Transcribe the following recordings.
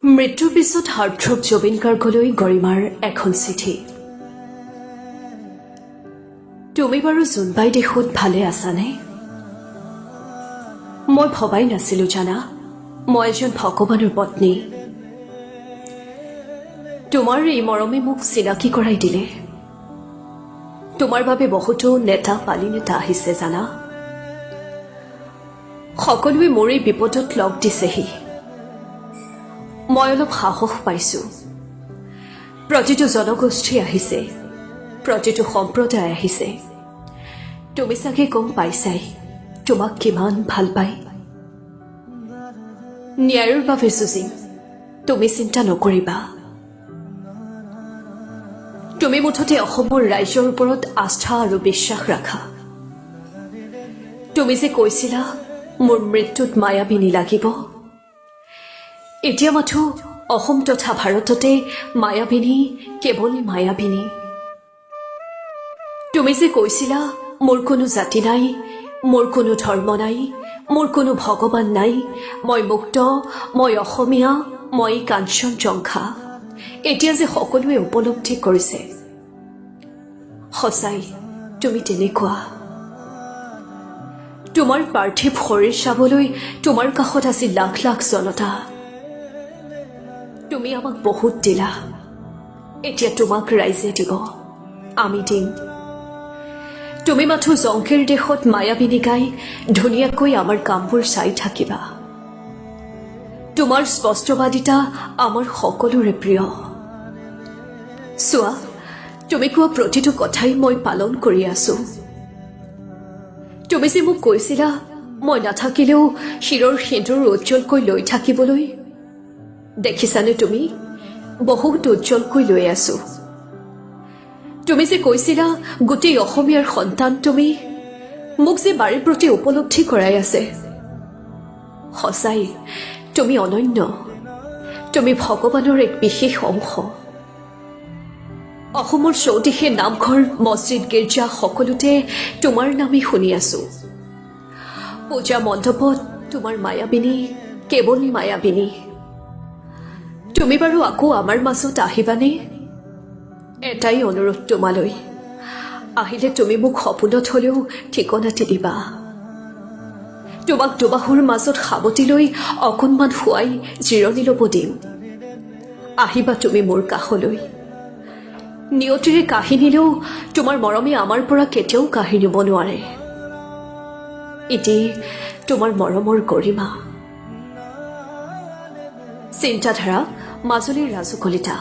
মৃত্যুৰ পিছত হাৰ্টথ্ৰব জুবিন গাৰ্গলৈ গৰিমাৰ এখন চিঠি। তুমি বাৰু জোনবাই দেশত ভালে আছানে? মই ভবাই নাছিলো জানা, মই এজন ভগৱানৰ পত্নী। তোমাৰ এই মৰমে মোক চিনাকি কৰাই দিলে। তোমাৰ বাবে বহুতো নেতা পালি নেতা আহিছে জানা। সকলোৱে মোৰ এই বিপদত লগ দিছেহি। মই অলপ সাহস পাইছো। প্ৰতিটো জনগোষ্ঠী আহিছে, প্ৰতিটো সম্প্ৰদায় আহিছে। তুমি চাগে গম পাইছাই তোমাক কিমান ভাল পায়। ন্যায়ৰ বাবে যুঁজিম, তুমি চিন্তা নকৰিবা। তুমি মুঠতে অসমৰ ৰাইজৰ ওপৰত আস্থা আৰু বিশ্বাস ৰাখা। তুমি যে কৈছিলা মোৰ মৃত্যুত মায়াবিনী লাগিব, এতিয়া মাথো অসম তথা ভাৰততে মায়াবিনী, কেৱল মায়াবিনী। তুমি যে কৈছিলা মোৰ কোনো জাতি নাই, মোৰ কোনো ধৰ্ম নাই, মোৰ কোনো ভগৱান নাই, মই মুক্ত, মই অসমীয়া, মই কাঞ্চনজংঘা। এতিয়া যে সকলোৱে উপলব্ধি কৰিছে সঁচাই তুমি তেনেকুৱা। তোমাৰ পাৰ্থিৱ শৰীৰ চাবলৈ তোমাৰ কাষত আজি লাখ লাখ জনতা। তুমি আমাক বহুত দিলা, এতিয়া তোমাক ৰাইজে দিব, আমি দিম। তুমি মাথো জংকীৰ দেশত মায়াবিনী গাই ধুনীয়াকৈ আমাৰ কামবোৰ চাই থাকিবা। তোমাৰ স্পষ্টবাদিতা আমাৰ সকলোৰে প্ৰিয়। চোৱা, তুমি কোৱা প্ৰতিটো কথাই মই পালন কৰি আছো। তুমি যে মোক কৈছিলা মই নাথাকিলেও শিৰৰ সিন্দুৰ উজ্জ্বলকৈ লৈ থাকিবলৈ, দেখিছানে তুমি বহুত উজ্জ্বলকৈ লৈ আছো। তুমি যে কৈছিলা গোটেই অসমীয়াৰ সন্তান তুমি, মোক যে বাৰে প্ৰতি উপলব্ধি কৰাই আছে। সঁচাই তুমি অনন্য, তুমি ভগৱানৰ এক বিশেষ অংশ। অসমৰ চৌদিশে নামঘৰ, মছজিদ, গীৰ্জা সকলোতে তোমাৰ নামেই শুনি আছো। পূজা মণ্ডপত তোমাৰ মায়াবিনী, কেৱল মায়াবিনী। তুমি বাৰু আকৌ আমাৰ মাজত আহিবানে? এটাই অনুৰোধ তোমালৈ, আহিলে তুমি মোক সপোনত হলেও ঠিকনাটি দিবা। তোমাক দুবাহুৰ মাজত সাৱটি লৈ অকণমান শুৱাই জিৰণি ল'ব দিম। আহিবা তুমি মোৰ কাষলৈ। নিয়তিৰে কাঢ়ি নিলেও তোমাৰ মৰমে আমাৰ পৰা কেতিয়াও কাঢ়ি নিব নোৱাৰে। এটি তোমাৰ মৰমৰ গৰিমা। চিন্তাধাৰা, মাজুলীৰ ৰাজু কলিতা।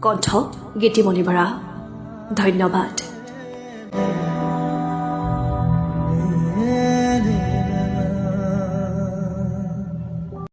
কণ্ঠ গীতিমণি বৰা। ধন্যবাদ।